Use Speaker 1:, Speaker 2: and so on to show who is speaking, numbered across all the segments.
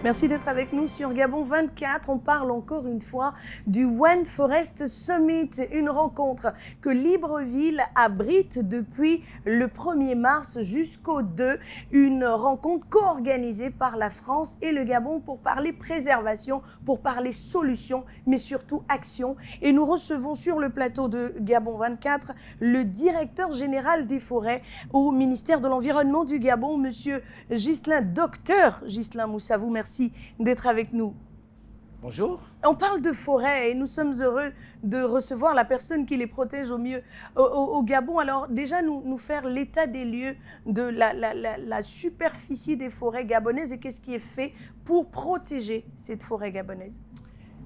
Speaker 1: Merci d'être avec nous sur Gabon 24. On parle encore une fois du One Forest Summit, une rencontre que Libreville abrite depuis le 1er mars jusqu'au 2. Une rencontre co-organisée par la France et le Gabon pour parler préservation, pour parler solutions, mais surtout action. Et nous recevons sur le plateau de Gabon 24 le directeur général des forêts au ministère de l'Environnement du Gabon, monsieur Ghislain, docteur Ghislain Moussavou. Merci d'être avec nous.
Speaker 2: Bonjour.
Speaker 1: On parle de forêt et nous sommes heureux de recevoir la personne qui les protège au mieux au Gabon. Alors déjà, nous faire l'état des lieux de la superficie des forêts gabonaises et qu'est-ce qui est fait pour protéger cette forêt gabonaise?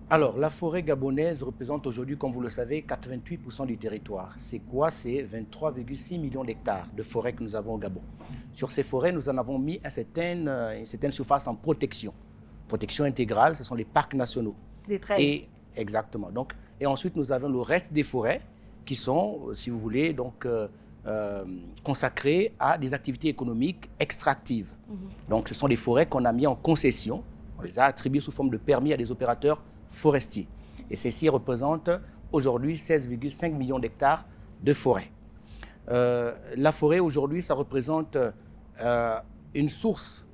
Speaker 2: Alors, la forêt gabonaise représente aujourd'hui, comme vous le savez, 88% du territoire. C'est quoi? C'est 23,6 millions d'hectares de forêt que nous avons au Gabon. Sur ces forêts, nous en avons mis une certaine surface en protection. Protection intégrale, ce sont les parcs nationaux.
Speaker 1: Les 13.
Speaker 2: Exactement. Donc, et ensuite, nous avons le reste des forêts qui sont, si vous voulez, donc, consacrées à des activités économiques extractives. Donc, ce sont des forêts qu'on a mis en concession. On les a attribuées sous forme de permis à des opérateurs forestiers. Et ceci représente aujourd'hui 16,5 millions d'hectares de forêt. La forêt aujourd'hui, ça représente une source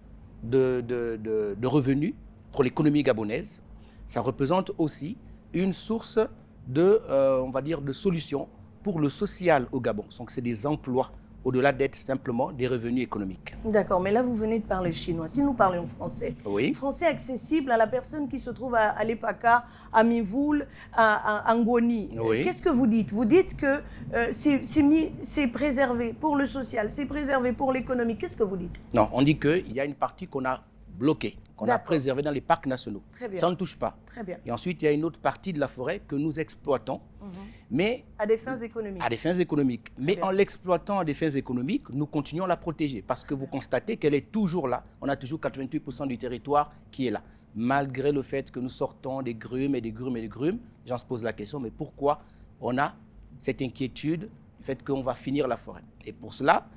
Speaker 2: de revenus pour l'économie gabonaise. Ça représente aussi une source on va dire, de solutions pour le social au Gabon. Donc c'est des emplois au-delà d'être simplement des revenus économiques.
Speaker 1: D'accord, mais là vous venez de parler chinois. Si nous parlons français,
Speaker 2: oui.
Speaker 1: Français accessible à la personne qui se trouve à Lepaka, à Mivoul, à Ngoni.
Speaker 2: Oui.
Speaker 1: Qu'est-ce que vous dites? Vous dites que c'est préservé pour le social, c'est préservé pour l'économie. Qu'est-ce que vous dites?
Speaker 2: Non, on dit qu'il y a une partie qu'on a bloquée, qu'on a préservée dans les parcs nationaux.
Speaker 1: Très bien.
Speaker 2: Ça, on ne touche pas.
Speaker 1: Très bien.
Speaker 2: Et ensuite, il y a une autre partie de la forêt que nous exploitons, mais
Speaker 1: à des fins économiques.
Speaker 2: À des fins économiques. Mais en l'exploitant à des fins économiques, nous continuons à la protéger parce que vous constatez qu'elle est toujours là. On a toujours 88% du territoire qui est là. Malgré le fait que nous sortons des grumes et des grumes et des grumes, les gens se posent la question, mais pourquoi on a cette inquiétude du fait qu'on va finir la forêt? Et pour cela,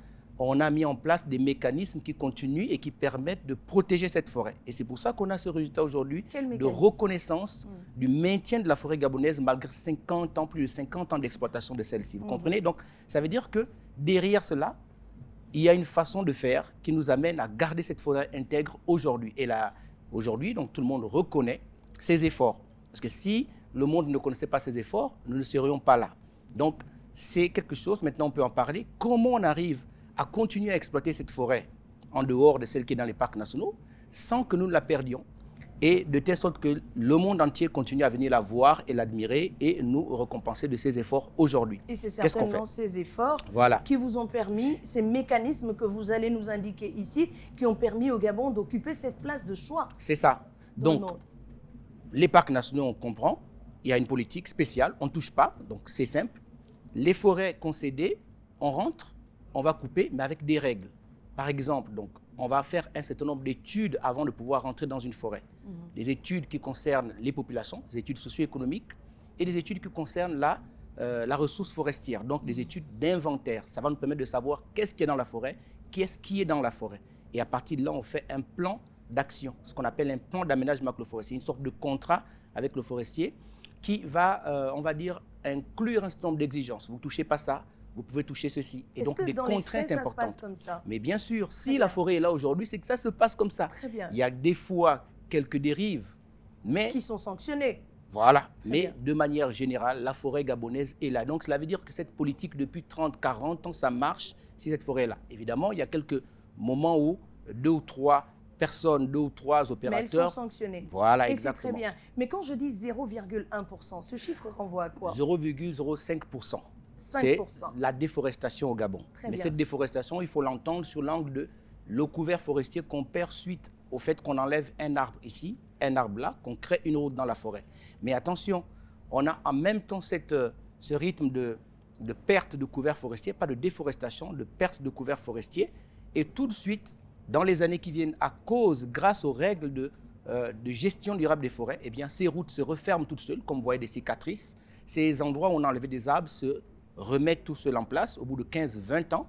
Speaker 2: on a mis en place des mécanismes qui continuent et qui permettent de protéger cette forêt. Et c'est pour ça qu'on a ce résultat aujourd'hui de reconnaissance du maintien de la forêt gabonaise malgré 50 ans, plus de 50 ans d'exploitation de celle-ci. Vous comprenez? Donc, ça veut dire que derrière cela, il y a une façon de faire qui nous amène à garder cette forêt intègre aujourd'hui. Et là, aujourd'hui, donc, tout le monde reconnaît ces efforts. Parce que si le monde ne connaissait pas ces efforts, nous ne serions pas là. Donc, c'est quelque chose, maintenant on peut en parler, comment on arrive à continuer à exploiter cette forêt en dehors de celle qui est dans les parcs nationaux sans que nous la perdions et de telle sorte que le monde entier continue à venir la voir et l'admirer et nous récompenser de ces efforts aujourd'hui.
Speaker 1: Et c'est certainement ces efforts qui vous ont permis, ces mécanismes que vous allez nous indiquer ici, qui ont permis au Gabon d'occuper cette place de choix.
Speaker 2: C'est ça. Donc, les parcs nationaux, on comprend, il y a une politique spéciale, on ne touche pas, donc c'est simple. Les forêts concédées, on rentre, on va couper, mais avec des règles. Par exemple, donc, on va faire un certain nombre d'études avant de pouvoir rentrer dans une forêt. Des études qui concernent les populations, des études socio-économiques et des études qui concernent la ressource forestière, donc des études d'inventaire. Ça va nous permettre de savoir qu'est-ce qui est dans la forêt, qu'est-ce qui est dans la forêt. Et à partir de là, on fait un plan d'action, ce qu'on appelle un plan d'aménagement avec le forestier, une sorte de contrat avec le forestier qui va, on va dire, inclure un certain nombre d'exigences. Vous ne touchez pas ça, vous pouvez toucher ceci. Et donc des contraintes importantes. Ça se passe comme ça? Mais bien sûr, si la forêt est là aujourd'hui, c'est que ça se passe comme ça.
Speaker 1: Très bien.
Speaker 2: Il y a des fois quelques dérives, mais
Speaker 1: qui sont sanctionnées.
Speaker 2: Voilà. Mais de manière générale, la forêt gabonaise est là. Donc cela veut dire que cette politique, depuis 30, 40 ans, ça marche si cette forêt est là. Évidemment, il y a quelques moments où 2 ou 3 personnes, 2 ou 3 opérateurs...
Speaker 1: Mais elles sont sanctionnées.
Speaker 2: Voilà,
Speaker 1: et
Speaker 2: exactement.
Speaker 1: c'est très bien. Mais quand je dis 0,1%, ce chiffre renvoie à quoi?
Speaker 2: 0,05%. C'est la déforestation au Gabon. Mais cette déforestation, il faut l'entendre sur l'angle de le couvert forestier qu'on perd suite au fait qu'on enlève un arbre ici, un arbre là, qu'on crée une route dans la forêt. Mais attention, on a en même temps ce rythme de perte de couvert forestier, pas de déforestation, de perte de couvert forestier. Et tout de suite, dans les années qui viennent, grâce aux règles de gestion durable des forêts, eh bien, ces routes se referment toutes seules, comme vous voyez des cicatrices. Ces endroits où on a enlevé des arbres se remettent tout seuls en place au bout de 15-20 ans.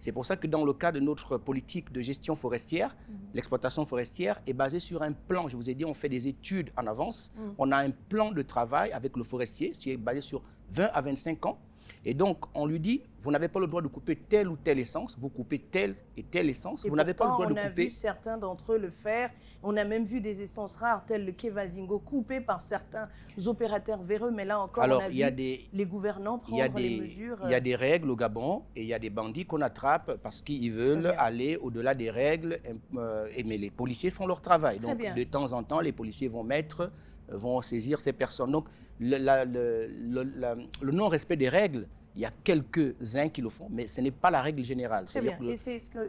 Speaker 2: C'est pour ça que dans le cas de notre politique de gestion forestière, l'exploitation forestière est basée sur un plan. Je vous ai dit, on fait des études en avance. On a un plan de travail avec le forestier qui est basé sur 20 à 25 ans. Et donc, on lui dit, vous n'avez pas le droit de couper telle ou telle essence, vous coupez telle et telle essence, vous n'avez pas le droit de couper...
Speaker 1: on a vu certains d'entre eux le faire, on a même vu des essences rares telles le Kevazingo coupées par certains opérateurs véreux, mais là encore, on a vu les gouvernants prendre les mesures...
Speaker 2: Il y a des règles au Gabon et il y a des bandits qu'on attrape parce qu'ils veulent aller au-delà des règles, mais les policiers font leur travail. Donc, de temps en temps, les policiers vont saisir ces personnes. Donc, le non-respect des règles, il y a quelques-uns qui le font, mais ce n'est pas la règle générale.
Speaker 1: Très bien.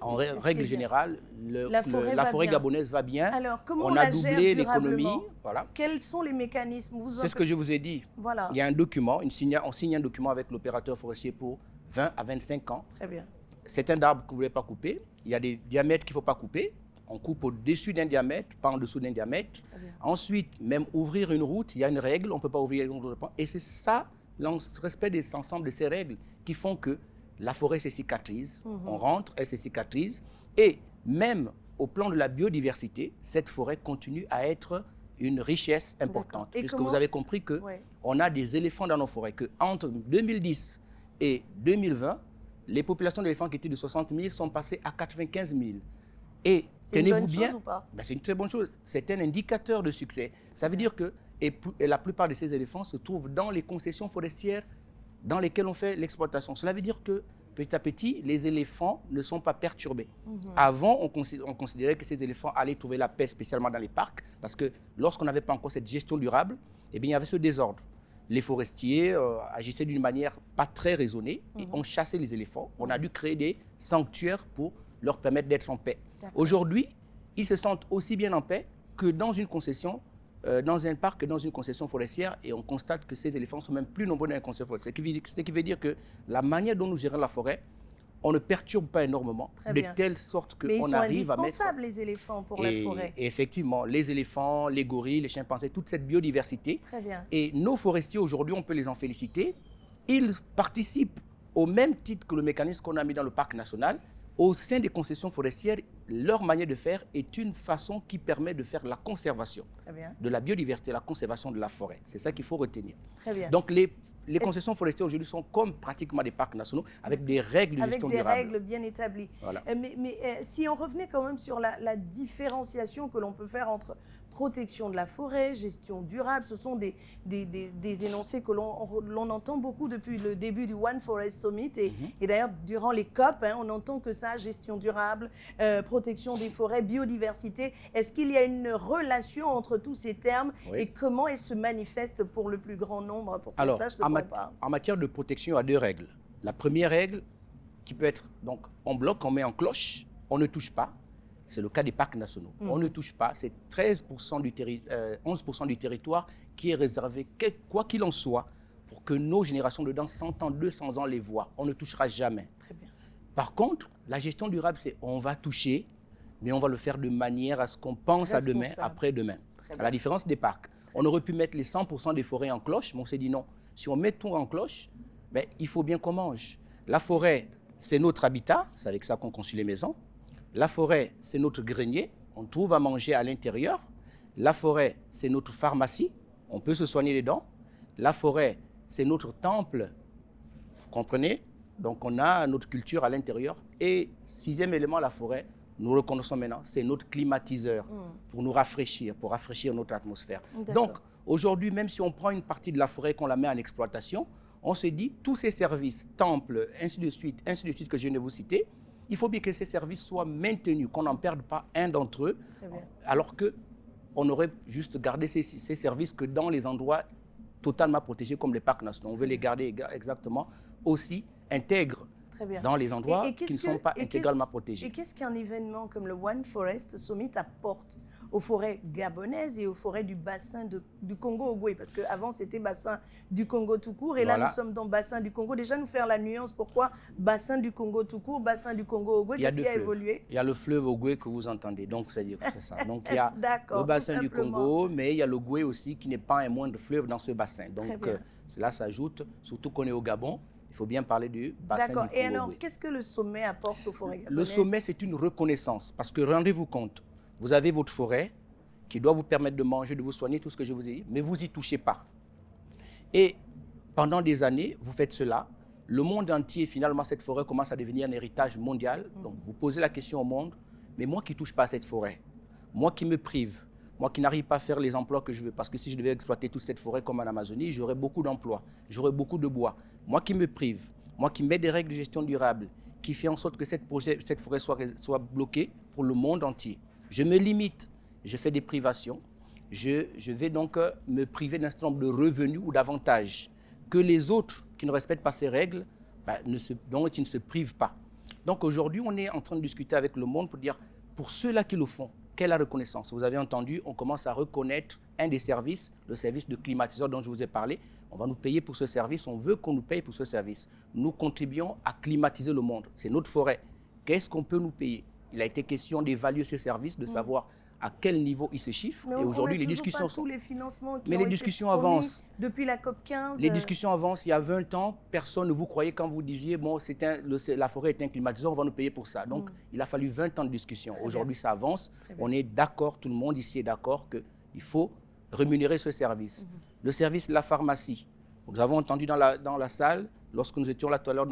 Speaker 2: En règle générale, la forêt gabonaise va bien.
Speaker 1: Alors, comment
Speaker 2: on a doublé l'économie. Voilà.
Speaker 1: Quels sont les mécanismes?
Speaker 2: C'est ce que je vous ai dit.
Speaker 1: Voilà.
Speaker 2: Il y a un document, on signe un document avec l'opérateur forestier pour 20 à 25 ans.
Speaker 1: Très bien.
Speaker 2: C'est un arbre que vous ne voulez pas couper. Il y a des diamètres qu'il ne faut pas couper. On coupe au-dessus d'un diamètre, pas en dessous d'un diamètre. Ensuite, même ouvrir une route, il y a une règle, on ne peut pas ouvrir une route. Et c'est ça, le respect de l'ensemble de ces règles qui font que la forêt se cicatrise. On rentre, elle se cicatrise. Et même au plan de la biodiversité, cette forêt continue à être une richesse importante. Puisque vous avez compris qu'on a des éléphants dans nos forêts, qu'entre 2010 et 2020, les populations d'éléphants qui étaient de 60 000 sont passées à 95 000. Et tenez-vous bien, c'est une très bonne chose. C'est un indicateur de succès. Ça veut dire que la plupart de ces éléphants se trouvent dans les concessions forestières dans lesquelles on fait l'exploitation. Cela veut dire que petit à petit, les éléphants ne sont pas perturbés. Avant, on considérait que ces éléphants allaient trouver la paix, spécialement dans les parcs, parce que lorsqu'on n'avait pas encore cette gestion durable, eh bien, il y avait ce désordre. Les forestiers agissaient d'une manière pas très raisonnée et on chassait les éléphants. On a dû créer des sanctuaires pour leur permettre d'être en paix. Aujourd'hui, ils se sentent aussi bien en paix que dans une concession, dans un parc, que dans une concession forestière, et on constate que ces éléphants sont même plus nombreux dans une concession forestière. Ce qui veut dire que la manière dont nous gérons la forêt, on ne perturbe pas énormément, de telle sorte qu'on arrive à mettre...
Speaker 1: Mais ils sont indispensables, les éléphants, pour la forêt.
Speaker 2: Et effectivement, les éléphants, les gorilles, les chimpanzés, toute cette biodiversité.
Speaker 1: Très bien.
Speaker 2: Et nos forestiers, aujourd'hui, on peut les en féliciter. Ils participent au même titre que le mécanisme qu'on a mis dans le parc national. Au sein des concessions forestières, leur manière de faire est une façon qui permet de faire la conservation de la biodiversité, la conservation de la forêt. C'est ça qu'il faut retenir.
Speaker 1: Très bien.
Speaker 2: Donc, les concessions forestières aujourd'hui sont comme pratiquement des parcs nationaux avec des règles de gestion durable.
Speaker 1: Avec des règles bien établies.
Speaker 2: Voilà.
Speaker 1: Mais si on revenait quand même sur la différenciation que l'on peut faire entre protection de la forêt, gestion durable, ce sont des énoncés que l'on entend beaucoup depuis le début du One Forest Summit et d'ailleurs durant les COP, on n'entend que ça, gestion durable, protection des forêts, biodiversité. Est-ce qu'il y a une relation entre tous ces termes et comment elles se manifestent pour le plus grand nombre pour qu'on sache de quoi on parle?
Speaker 2: En matière de protection, il y a deux règles. La première règle, qui peut être, donc, on bloque, on met en cloche, on ne touche pas. C'est le cas des parcs nationaux. On ne touche pas. C'est 11% du territoire qui est réservé, quoi qu'il en soit, pour que nos générations de dans 100 ans, 200 ans les voient. On ne touchera jamais.
Speaker 1: Très bien.
Speaker 2: Par contre, la gestion durable, c'est on va toucher, mais on va le faire de manière à ce qu'on pense à demain, après-demain. À la différence des parcs. On aurait pu mettre les 100% des forêts en cloche, mais on s'est dit non. Si on met tout en cloche, ben, il faut bien qu'on mange. La forêt, c'est notre habitat. C'est avec ça qu'on construit les maisons. La forêt, c'est notre grenier, on trouve à manger à l'intérieur. La forêt, c'est notre pharmacie, on peut se soigner les dents. La forêt, c'est notre temple, vous comprenez? Donc on a notre culture à l'intérieur. Et sixième élément, la forêt, nous le connaissons maintenant, c'est notre climatiseur pour nous rafraîchir, pour rafraîchir notre atmosphère. Donc aujourd'hui, même si on prend une partie de la forêt, qu'on la met en exploitation, on se dit tous ces services, temples, ainsi de suite que je viens de vous citer, il faut bien que ces services soient maintenus, qu'on n'en perde pas un d'entre eux, alors qu'on aurait juste gardé ces services que dans les endroits totalement protégés comme les parcs nationaux. On veut les garder exactement aussi intègres dans les endroits qui ne sont pas intégralement protégés.
Speaker 1: Et qu'est-ce qu'un événement comme le One Forest Summit apporte aux forêts gabonaises et aux forêts du bassin du Congo-Ogooué? Parce qu'avant, c'était bassin du Congo tout court. Et là, nous sommes dans bassin du Congo. Déjà, nous faire la nuance. Pourquoi bassin du Congo tout court, bassin du Congo-Ogooué? Qu'est-ce qui a évolué?
Speaker 2: Il y a le fleuve Ogooué que vous entendez. Donc, c'est-à-dire que c'est ça. Donc, il y a le bassin du Congo, mais il y a l'Ogooué aussi qui n'est pas un moindre fleuve dans ce bassin. Donc, cela s'ajoute, surtout qu'on est au Gabon. Il faut bien parler du bassin du
Speaker 1: D'accord. Et alors,
Speaker 2: Congo.
Speaker 1: qu'est-ce que le sommet apporte aux forêts
Speaker 2: Le
Speaker 1: gabonaises?
Speaker 2: sommet, c'est une reconnaissance. Parce que rendez-vous compte, vous avez votre forêt qui doit vous permettre de manger, de vous soigner, tout ce que je vous ai dit, mais vous n'y touchez pas. Et pendant des années, vous faites cela. Le monde entier, finalement, cette forêt commence à devenir un héritage mondial. Donc, vous posez la question au monde, mais moi qui ne touche pas à cette forêt, moi qui me prive, moi qui n'arrive pas à faire les emplois que je veux, parce que si je devais exploiter toute cette forêt comme en Amazonie, j'aurais beaucoup d'emplois, j'aurais beaucoup de bois. Moi qui me prive, moi qui mets des règles de gestion durable, qui fait en sorte que cette forêt soit bloquée pour le monde entier. Je me limite, je fais des privations, je vais donc me priver d'un certain nombre de revenus ou d'avantages que les autres qui ne respectent pas ces règles, dont ils ne se privent pas. Donc aujourd'hui, on est en train de discuter avec le monde pour dire, pour ceux-là qui le font, quelle est la reconnaissance? Vous avez entendu, on commence à reconnaître un des services, le service de climatiseur dont je vous ai parlé. On va nous payer pour ce service, on veut qu'on nous paye pour ce service. Nous contribuons à climatiser le monde, c'est notre forêt. Qu'est-ce qu'on peut nous payer? Il a été question d'évaluer ces services, de savoir à quel niveau ils se chiffrent.
Speaker 1: Mais
Speaker 2: et aujourd'hui, les
Speaker 1: toujours
Speaker 2: discussions
Speaker 1: pas tous les financements qui
Speaker 2: Mais
Speaker 1: ont
Speaker 2: les
Speaker 1: été
Speaker 2: discussions
Speaker 1: promis
Speaker 2: avancent.
Speaker 1: depuis la COP 15.
Speaker 2: Les discussions avancent. Il y a 20 ans, personne ne vous croyait quand vous disiez bon, la forêt est un climatiseur, on va nous payer pour ça. Donc, il a fallu 20 ans de discussion. Aujourd'hui, ça avance. On est d'accord, tout le monde ici est d'accord qu'il faut rémunérer ce service. Le service de la pharmacie. Nous avons entendu dans la salle, lorsque nous étions là tout à l'heure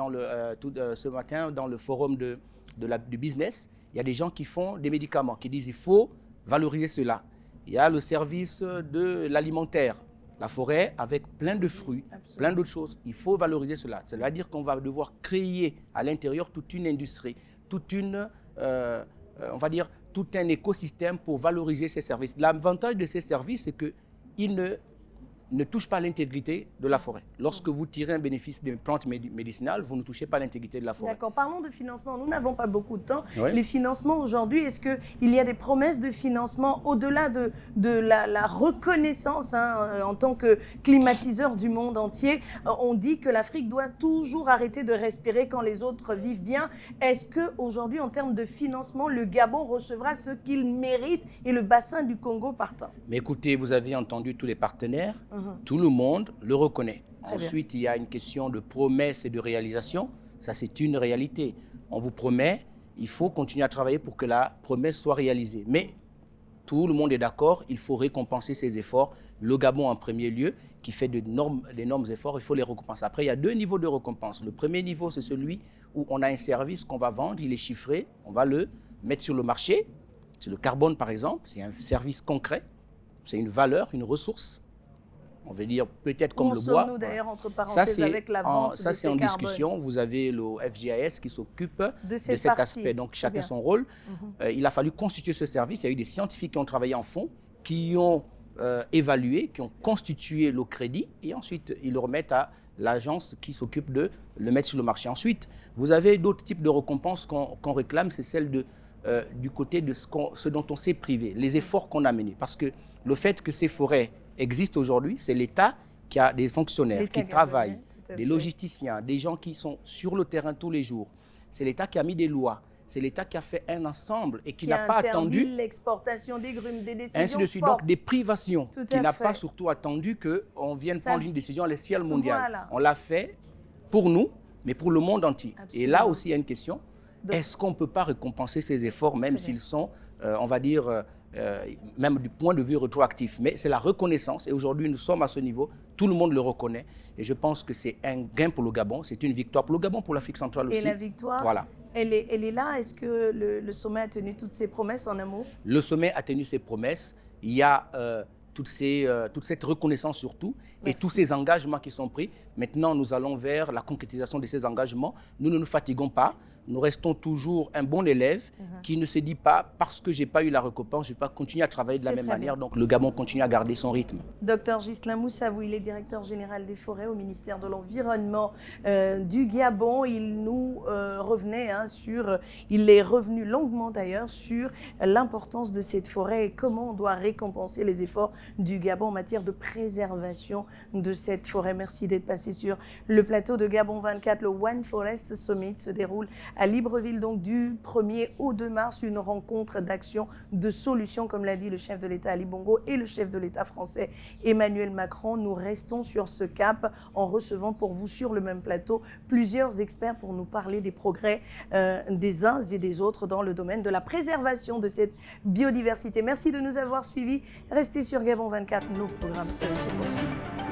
Speaker 2: ce matin, dans le forum du business, il y a des gens qui font des médicaments, qui disent qu'il faut valoriser cela. Il y a le service de l'alimentaire, la forêt avec plein de fruits, plein d'autres choses. Il faut valoriser cela. Ça veut dire qu'on va devoir créer à l'intérieur toute une industrie, on va dire, tout un écosystème pour valoriser ces services. L'avantage de ces services, c'est qu'ils ne touchent pas l'intégrité de la forêt. Lorsque vous tirez un bénéfice des plantes médicinales, vous ne touchez pas l'intégrité de la forêt.
Speaker 1: D'accord. Parlons de financement. Nous n'avons pas beaucoup de temps.
Speaker 2: Oui.
Speaker 1: Les financements aujourd'hui, est-ce qu'il y a des promesses de financement au-delà de la reconnaissance en tant que climatiseur du monde entier? On dit que l'Afrique doit toujours arrêter de respirer quand les autres vivent bien. Est-ce qu'aujourd'hui, en termes de financement, le Gabon recevra ce qu'il mérite et le bassin du Congo partant?
Speaker 2: Mais écoutez, vous avez entendu tous les partenaires. Tout le monde le reconnaît. Ensuite, il y a une question de promesse et de réalisation. Ça, c'est une réalité. On vous promet, il faut continuer à travailler pour que la promesse soit réalisée. Mais tout le monde est d'accord, il faut récompenser ces efforts. Le Gabon en premier lieu, qui fait d'énormes efforts, il faut les récompenser. Après, il y a deux niveaux de récompense. Le premier niveau, c'est celui où on a un service qu'on va vendre, il est chiffré, on va le mettre sur le marché. C'est le carbone, par exemple, c'est un service concret, c'est une valeur, une ressource. On veut dire peut-être comme le bois.
Speaker 1: Nous d'ailleurs entre parenthèses avec la vente
Speaker 2: ça, c'est en discussion. Vous avez le FGIS qui s'occupe de cet aspect. Donc, chacun son rôle. Il a fallu constituer ce service. Il y a eu des scientifiques qui ont travaillé en fond, qui ont évalué, qui ont constitué le crédit et ensuite, ils le remettent à l'agence qui s'occupe de le mettre sur le marché. Ensuite, vous avez d'autres types de récompenses qu'on réclame. C'est celle du côté de ce dont on s'est privé, les efforts qu'on a menés. Parce que le fait que ces forêts existe aujourd'hui, c'est l'État qui a des fonctionnaires qui travaillent, des logisticiens, des gens qui sont sur le terrain tous les jours. C'est l'État qui a mis des lois, c'est l'État qui a fait un ensemble et qui n'a pas attendu
Speaker 1: l'exportation des grumes, des décisions
Speaker 2: ainsi de suite.
Speaker 1: fortes.
Speaker 2: Donc des privations, qui n'a pas surtout attendu qu'on vienne prendre une décision à l'échelle mondiale.
Speaker 1: Voilà.
Speaker 2: On l'a fait pour nous, mais pour le monde entier.
Speaker 1: Absolument.
Speaker 2: Et là aussi, il y a une question. Est-ce qu'on ne peut pas récompenser ces efforts, même s'ils sont, on va dire, même du point de vue rétroactif, mais c'est la reconnaissance et aujourd'hui nous sommes à ce niveau, tout le monde le reconnaît et je pense que c'est un gain pour le Gabon, c'est une victoire pour le Gabon, pour l'Afrique centrale aussi.
Speaker 1: Et la victoire,
Speaker 2: voilà.
Speaker 1: elle est là. Est-ce que le sommet a tenu toutes ses promesses en un mot?
Speaker 2: Le sommet a tenu ses promesses, il y a toute cette reconnaissance surtout. Merci. Et tous ces engagements qui sont pris. Maintenant, nous allons vers la concrétisation de ces engagements. Nous ne nous fatiguons pas. Nous restons toujours un bon élève qui ne se dit pas parce que je n'ai pas eu la récompense, je ne vais pas continuer à travailler de la même manière. Donc le Gabon continue à garder son rythme.
Speaker 1: Docteur Ghislain Moussavou, il est directeur général des forêts au ministère de l'Environnement du Gabon. Il nous revenait il est revenu longuement d'ailleurs sur l'importance de cette forêt et comment on doit récompenser les efforts du Gabon en matière de préservation de cette forêt. Merci d'être passé sur le plateau de Gabon 24. Le One Forest Summit se déroule à Libreville, donc du 1er au 2 mars, une rencontre d'action, de solutions, comme l'a dit le chef de l'État Ali Bongo et le chef de l'État français Emmanuel Macron. Nous restons sur ce cap en recevant pour vous sur le même plateau plusieurs experts pour nous parler des progrès des uns et des autres dans le domaine de la préservation de cette biodiversité. Merci de nous avoir suivis. Restez sur Gabon 24, nos programmes se poursuivent.